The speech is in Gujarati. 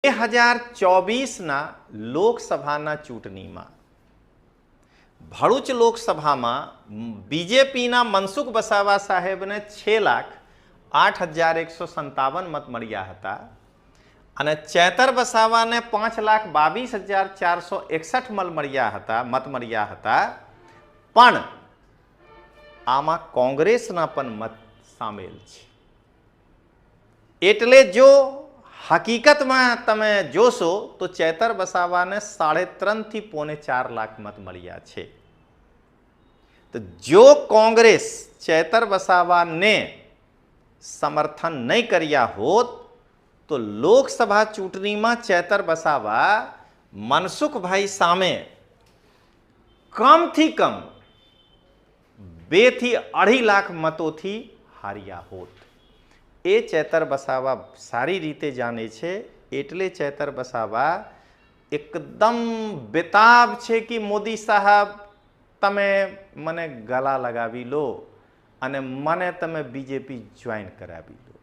2024ના લોકસભાના ચૂંટણીમાં ભરૂચ લોકસભામાં બીજેપીના મનસુખ વસાવા સાહેબને 6,08,157 મત મળ્યા હતા અને ચેતર વસાવાને 5,22,461 મત મળ્યા હતા પણ આમાં કોંગ્રેસના પણ મત સામેલ છે। એટલે જો હકીકતમાં તમે જોશો તો ચેતર વસાવાને 3.5 થી 4.5 લાખ મત મળ્યા છે। તો જો કોંગ્રેસ ચેતર વસાવાને સમર્થન નહીં કર્યા હોત તો લોકસભા ચૂંટણીમાં ચેતર વસાવા મનસુખભાઈ સામે કમથી કમ 2 થી 2.5 લાખ મતોથી હાર્યા હોત। એ ચેતર વસાવા સારી રીતે જાણે છે એટલે ચેતર વસાવા એકદમ બેતાબ છે કે મોદી સાહેબ તમે મને ગળા લગાવી લો અને મને તમે બીજેપી જોઈન કરાવી લો।